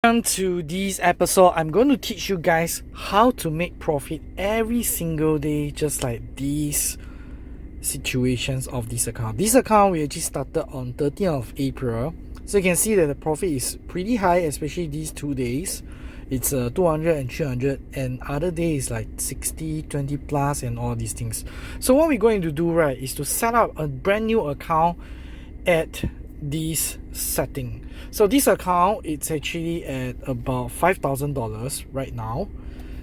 To this episode, I'm going to teach you guys how to make profit every single day, just like these situations of this account. This account we actually started on 13th of April, so you can see that the profit is pretty high, especially these 2 days. It's 200 and 300, and other days like 60, 20 plus and all these things. So what we're going to do, right, is to set up a brand new account at this setting. So this account, it's actually at about $5,000 right now.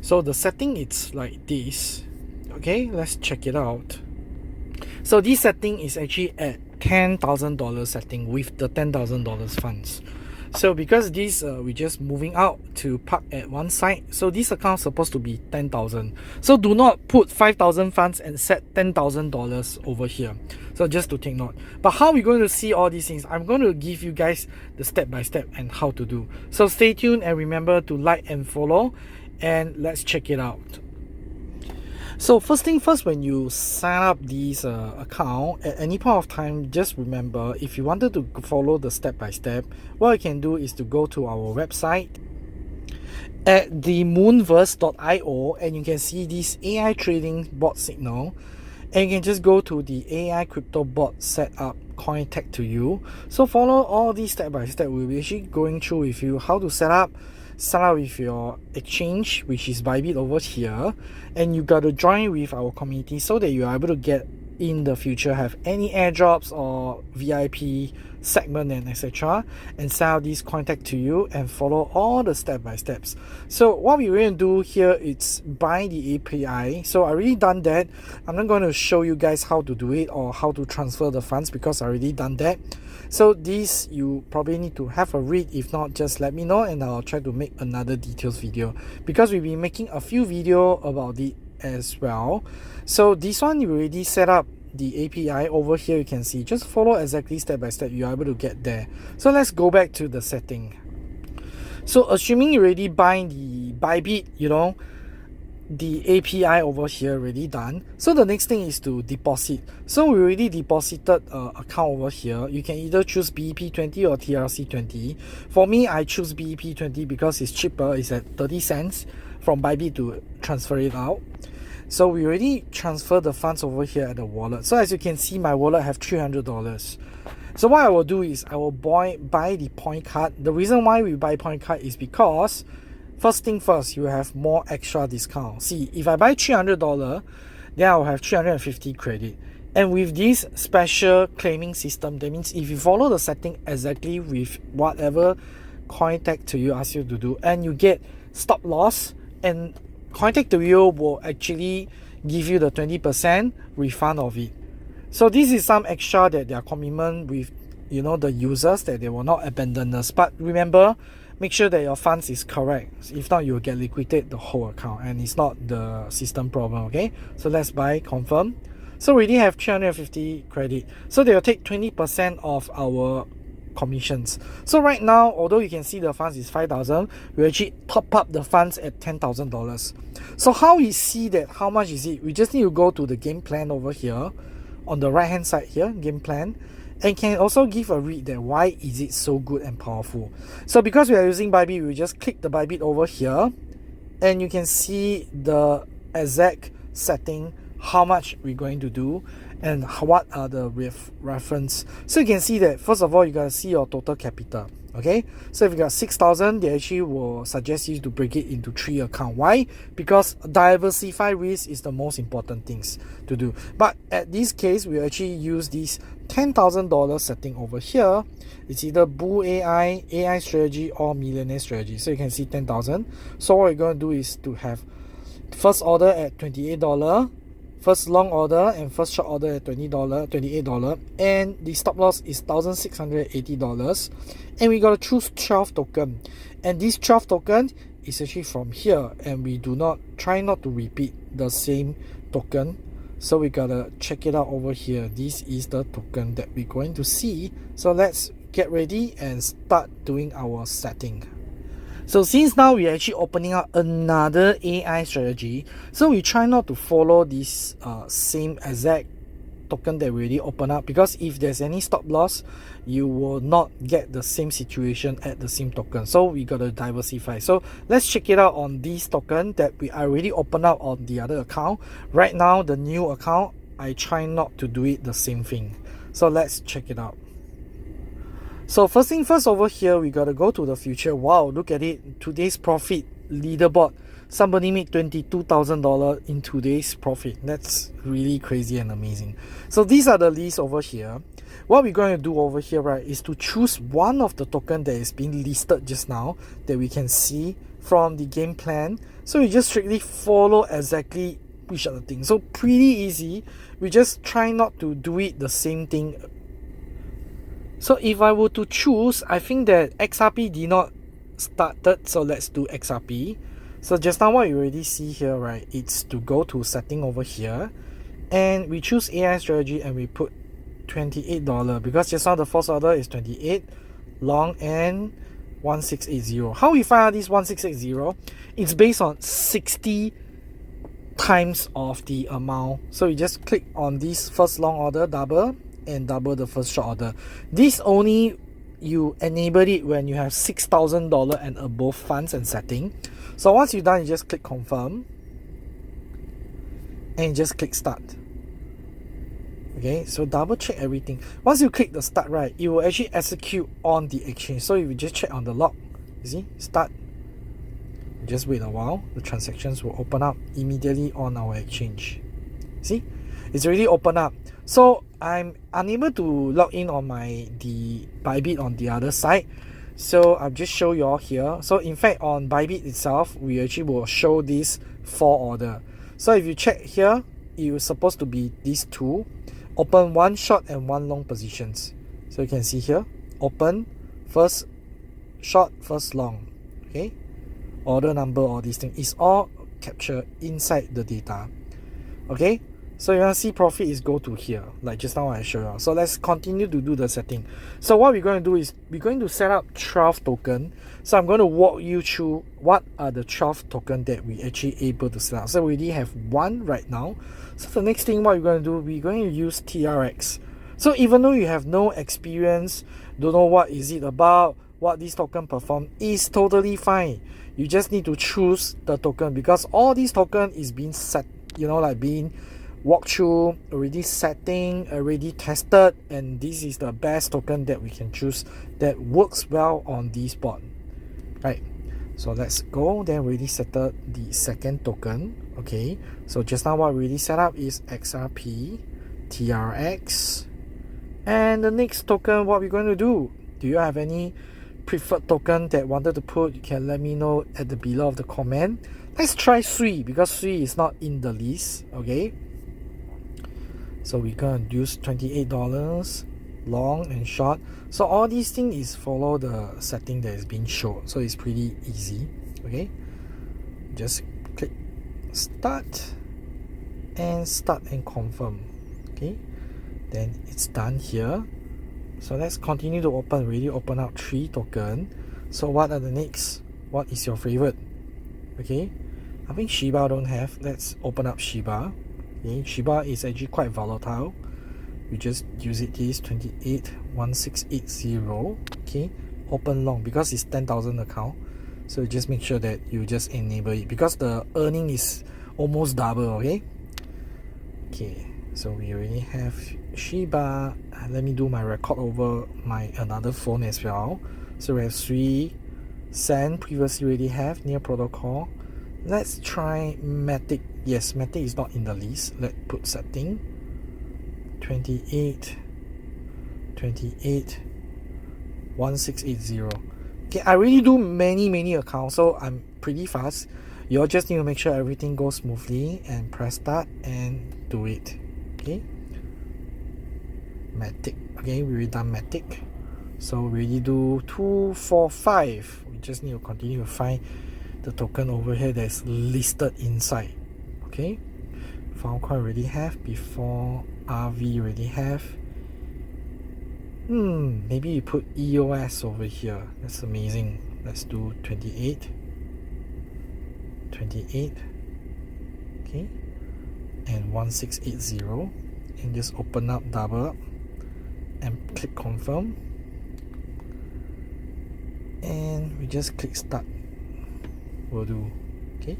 So the setting, it's like this. Okay, let's check it out. So this setting is actually at $10,000 setting with the $10,000 funds. So because this we're just moving out to park at one side, so this account is supposed to be 10,000. So do not put 5,000 funds and set $10,000 over here. So just to take note. But how we're going to see all these things, I'm going to give you guys the step by step and how to do. So stay tuned and remember to like and follow, and let's check it out. So first thing first, when you sign up this account at any point of time, just remember, if you wanted to follow the step by step, what you can do is to go to our website at themoonverse.io, and you can see this AI trading bot signal, and you can just go to the AI crypto bot setup Cointect2u. So follow all these step by step. We'll be actually going through with you how to set up with your exchange, which is Bybit over here, and you got to join with our community so that you are able to get in the future have any airdrops or VIP segment and etc, and set up this Cointect2u and follow all the step by steps. So what we're going to do here is buy the API. So I already done that. I'm not going to show you guys how to do it or how to transfer the funds because I already done that. So this you probably need to have a read. If not, just let me know and I'll try to make another details video, because we'll be making a few video about it as well. So this one you already set up the API over here. You can see, just follow exactly step by step, you're able to get there. So let's go back to the setting. So assuming you already buy the Bybit, the API over here already done. So the next thing is to deposit. So we already deposited account over here. You can either choose BEP20 or TRC20. For me, I choose BEP20 because it's cheaper. It's at 30 cents from Bybit to transfer it out. So we already transferred the funds over here at the wallet. So as you can see, my wallet have $300. So what I will do is I will buy the point card. The reason why we buy point card is because first thing first, you have more extra discount. See, if I buy $300, then I'll have 350 credit. And with this special claiming system, that means if you follow the setting exactly with whatever Cointect2u asks you to do, and you get stop loss, and Cointect2u will actually give you the 20% refund of it. So this is some extra that their commitment with the users, that they will not abandon us. But remember, make sure that your funds is correct. If not, you will get liquidated the whole account, and it's not the system problem. Okay, so let's buy, confirm. So we already have 350 credit, so they will take 20% of our commissions. So right now, although you can see the funds is 5,000, we actually top up the funds at $10,000. So how we see that, how much is it? We just need to go to the game plan over here on the right hand side here, game plan, and can also give a read that why is it so good and powerful. So because we are using Bybit, we just click the Bybit over here, and you can see the exact setting, how much we're going to do, and what are the reference. So you can see that first of all, you gotta see your total capital. Okay, so if you got 6,000, they actually will suggest you to break it into 3 accounts. Why? Because diversify risk is the most important things to do. But at this case, we actually use this $10,000 setting over here. It's either Bull AI strategy or millionaire strategy. So you can see 10,000. So what we're going to do is to have first order at $28, first long order and first short order at $28, and the stop loss is $1,680, and we gotta choose 12 token, and this 12 token is actually from here, and we try not to repeat the same token. So we gotta check it out over here. This is the token that we're going to see. So let's get ready and start doing our setting. So since now we're actually opening up another AI strategy, so we try not to follow this same exact token that we already open up, because if there's any stop loss, you will not get the same situation at the same token. So we got to diversify. So let's check it out on this token that we already opened up on the other account. Right now, the new account, I try not to do it the same thing. So let's check it out. So first thing first, over here we gotta go to the future. Wow, look at it, today's profit leaderboard. Somebody made $22,000 in today's profit. That's really crazy and amazing. So these are the lists over here. What we're going to do over here, right, is to choose one of the token that is being listed just now that we can see from the game plan. So we just strictly follow exactly which are the things. So pretty easy. We just try not to do it the same thing. So if I were to choose, I think that XRP did not started, so let's do XRP. So just now what you already see here, right, it's to go to setting over here and we choose AI strategy and we put $28 because just now the first order is 28 long and 1680. How we find out this 1680? It's based on 60 times of the amount. So you just click on this first long order, double, and double the first short order. This only you enable it when you have $6,000 and above funds and setting. So once you're done, you just click confirm and you just click start. Okay, so double check everything. Once you click the start, right, it will actually execute on the exchange. So if you just check on the log, you see, start, just wait a while, the transactions will open up immediately on our exchange. See, it's already open up. So I'm unable to log in on the Bybit on the other side. So I'll just show you all here. So in fact, on Bybit itself, we actually will show this 4 order. So if you check here, it was supposed to be these two. Open 1 short and 1 long positions. So you can see here, open, first short, first long. Okay, order number, all these things is all captured inside the data. Okay, so you want to see profit is go to here, like just now I showed you. So let's continue to do the setting. So what we're going to do is we're going to set up 12 token. So I'm going to walk you through what are the 12 token that we actually able to set up. So we already have 1 right now. So the next thing what we're going to do, we're going to use TRX. So even though you have no experience, don't know what is it about, what this token perform, is totally fine. You just need to choose the token because all these token is being set, you know, like being walked through, already setting, already tested, and this is the best token that we can choose that works well on this board, right? So let's go. Then we already settled the second token. Okay, so just now what we already set up is XRP, TRX, and the next token what we're going to do. Do you have any preferred token that wanted to put? You can let me know at the below of the comment. Let's try SUI because SUI is not in the list. Okay, so we're gonna use $28 long and short. So all these things is follow the setting that is being shown, so it's pretty easy. Okay, just click start and confirm. Okay, then it's done here. So let's continue to open. Really open up 3 token. So what are the next? What is your favorite? Okay, I think Shiba don't have. Let's open up Shiba. Okay, Shiba is actually quite volatile. We just use it. This 281680. Okay, open long because it's 10,000 account. So just make sure that you just enable it because the earning is almost double. Okay. Okay, so we already have Shiba. Let me do my record over my another phone as well. So we have 3 Sand previously already have near protocol. Let's try Matic. Yes, Matic is not in the list. Let's put setting 28 1680. Okay, I really do many accounts, so I'm pretty fast. You all just need to make sure everything goes smoothly and press start and do it. Okay, Matic. Okay, we already done Matic. So we already do 2, 4, 5. We just need to continue to find the token over here that's listed inside. Okay, Filecoin already have, before RV already have. Maybe you put EOS over here. That's amazing. Let's do 28. Okay, and 1680. and just open up, double up, and click confirm, and we just click start. Will do. Okay.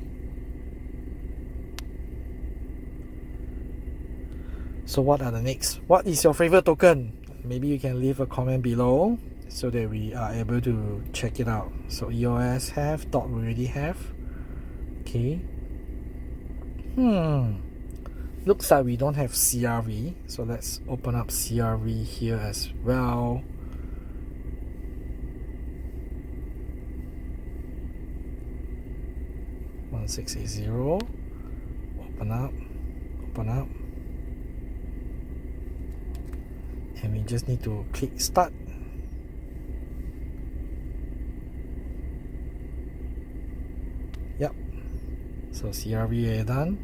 So what are the next? What is your favorite token? Maybe you can leave a comment below so that we are able to check it out. So EOS have, DOT we already have. Okay. Looks like we don't have CRV, so let's open up CRV here as well. One 680. Open up, and we just need to click start. Yep. So CRV are done.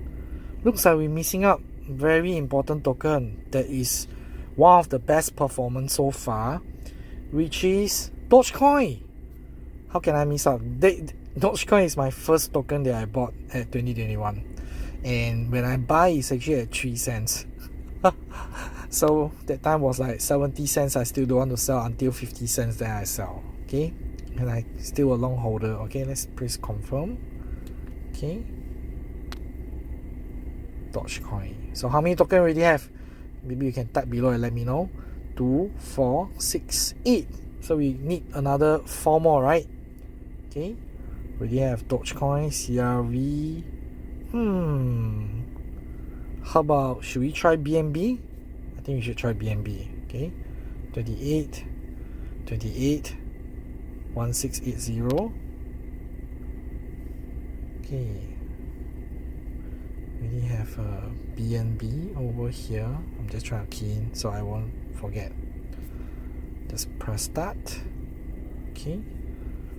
Looks like we're missing out very important token that is one of the best performance so far, which is Dogecoin. How can I miss out? Dogecoin is my first token that I bought at 2021, and when I buy it's actually at 3 cents. So that time was like 70 cents. I still don't want to sell until 50 cents, then I sell. Okay, and I still a long holder. Okay, let's press confirm. Okay, Dogecoin. So how many tokens we already have? Maybe you can type below and let me know. 2, 4, 6, 8. So we need another 4 more, right? Okay, we already have Dogecoin, CRV. How about, should we try BNB? I think we should try BNB. Okay, 28, 1680. Okay, we have BNB over here. I'm just trying to key in so I won't forget. Just press start. Okay,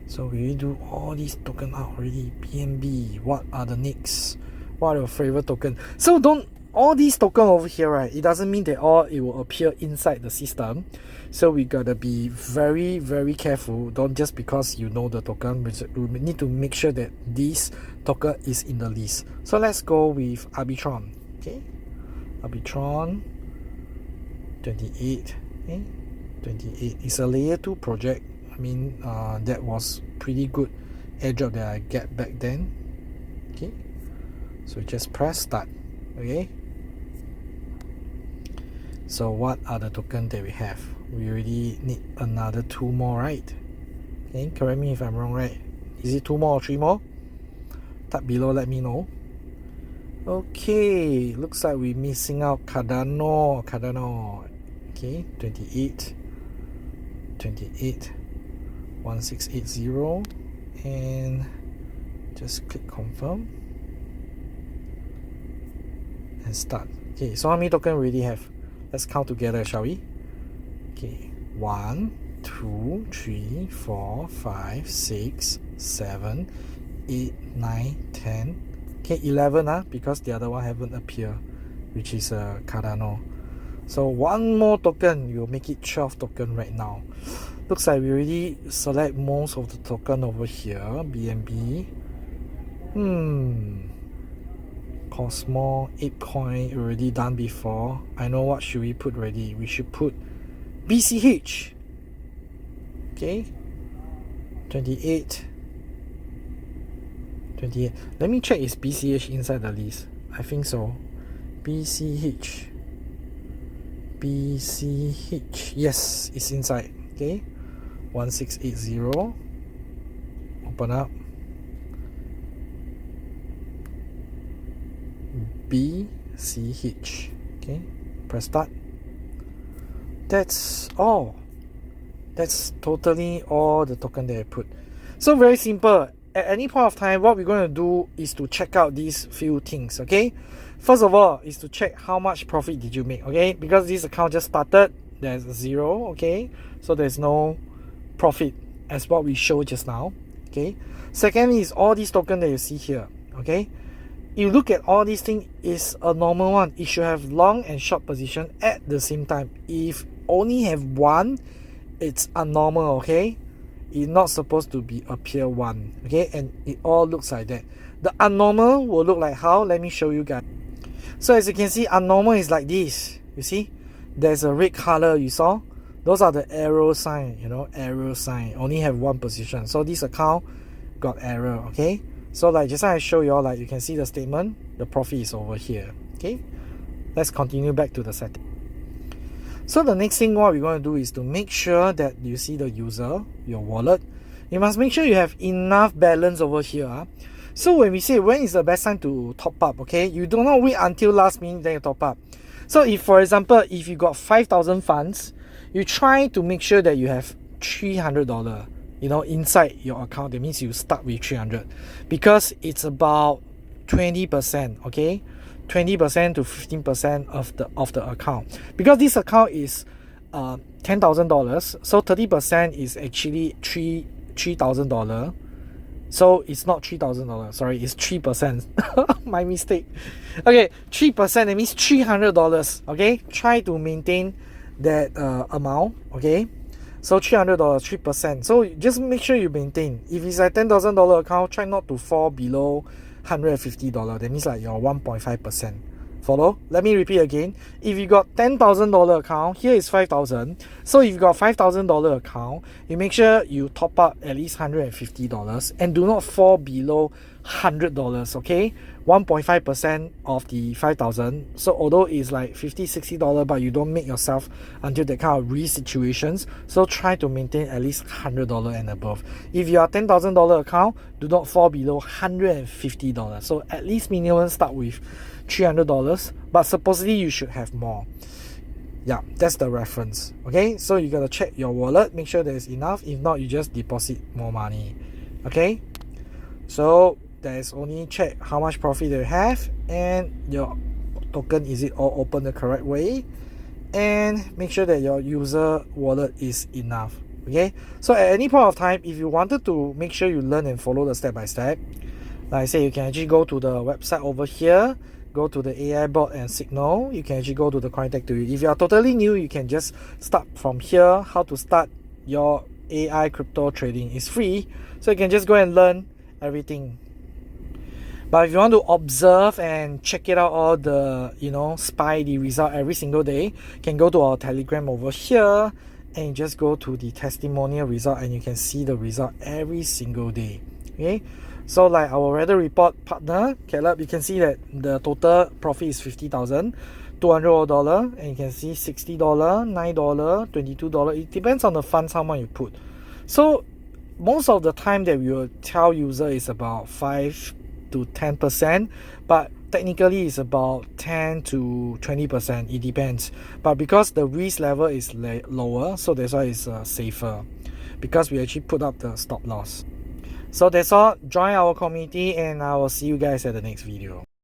so we already do all these tokens out already. BNB, what are the next? What are your favorite token? So don't, all these tokens over here, right, it doesn't mean that all it will appear inside the system. So we gotta be very, very careful. Don't just because you know the token, we need to make sure that this token is in the list. So let's go with Arbitron. Okay, Arbitron 28. Okay, 28 is a layer 2 project. I mean, that was pretty good airdrop that I get back then. Okay, so just press start. Okay, so what are the tokens that we have? We already need another 2 more, right? Okay, correct me if I'm wrong, right? Is it 2 more or 3 more? Type below, let me know. Okay, looks like we're missing out Cardano. Okay, 28, 1680, and just click confirm and start. Okay, so how many tokens we already have? Let's count together, shall we? Okay, 1, 2, 3, 4, 5, 6, 7, 8, 9, 10. Okay, 11, because the other one haven't appeared, which is Cardano. So 1 more token, you'll make it 12 token right now. Looks like we already select most of the token over here. BNB. Cosmo, ApeCoin already done before. I know what should we put ready. We should put BCH. Okay, 28. Let me check is BCH inside the list. I think so. BCH, yes, it's inside. Okay, 1680. Open up. BCH. Okay, press start. That's all. That's totally all the token that I put. So very simple. At any point of time, what we're going to do is to check out these few things. Okay, first of all is to check how much profit did you make. Okay, because this account just started, there's 0. Okay, so there's no profit as what we showed just now. Okay, second is all these tokens that you see here. Okay, you look at all these things, is a normal one. It should have long and short position at the same time. If only have one, it's abnormal. Okay, it's not supposed to be appear one. Okay, and it all looks like that. The abnormal will look like how? Let me show you guys. So as you can see, abnormal is like this. You see, there's a red color you saw. Those are the arrow sign, you know, arrow sign. Only have one position. So this account got error, okay? So like just now I show you all, like you can see the statement, the profit is over here, okay? Let's continue back to the setting. So the next thing what we're going to do is to make sure that you see the user, your wallet. You must make sure you have enough balance over here. So when we say when is the best time to top up, okay? You do not wait until last minute then you top up. So if, for example, if you got 5,000 funds, you try to make sure that you have $300, you know, inside your account. That means you start with 300 because it's about 20%, okay? 20% to 15% of the account, because this account is $10,000, so 30% is actually $3,000. So it's not $3,000, sorry, it's 3%. My mistake. Okay, 3%, that means $300. Okay, try to maintain that amount. Okay, so $300, 3%. So just make sure you maintain. If it's a $10,000 account, try not to fall below $150. That means like your 1.5%. Follow? Let me repeat again. If you got $10,000 account, here is 5,000. So if you got $5,000 account, you make sure you top up at least $150 and do not fall below $100. Okay, 1.5% of the 5,000. So although it's like $50, $60, but you don't make yourself until that kind of risk situations. So try to maintain at least $100 and above. If you are $10,000 account, do not fall below $150. So at least minimum start with $300, but supposedly you should have more. Yeah, that's the reference. Okay, so you gotta check your wallet, make sure there's enough. If not, you just deposit more money. Okay, so there's only check how much profit you have and your token, is it all open the correct way, and make sure that your user wallet is enough. Okay, so at any point of time, if you wanted to make sure you learn and follow the step by step, like I say, you can actually go to the website over here, go to the AI bot and signal. You can actually go to the Cointect2u. If you are totally new, you can just start from here. How to start your AI crypto trading is free, so you can just go and learn everything. But if you want to observe and check it out, all the, you know, spy the result every single day, you can go to our Telegram over here and just go to the testimonial result, and you can see the result every single day. Okay, so like our weather report partner Caleb, you can see that the total profit is $50,200, and you can see $60, $9, $22. It depends on the funds how much you put. So most of the time that we will tell user is about 5 to 10%, but technically it's about 10 to 20%. It depends, but because the risk level is lower, so that's why it's safer, because we actually put up the stop loss. So that's all. Join our community, and I will see you guys at the next video.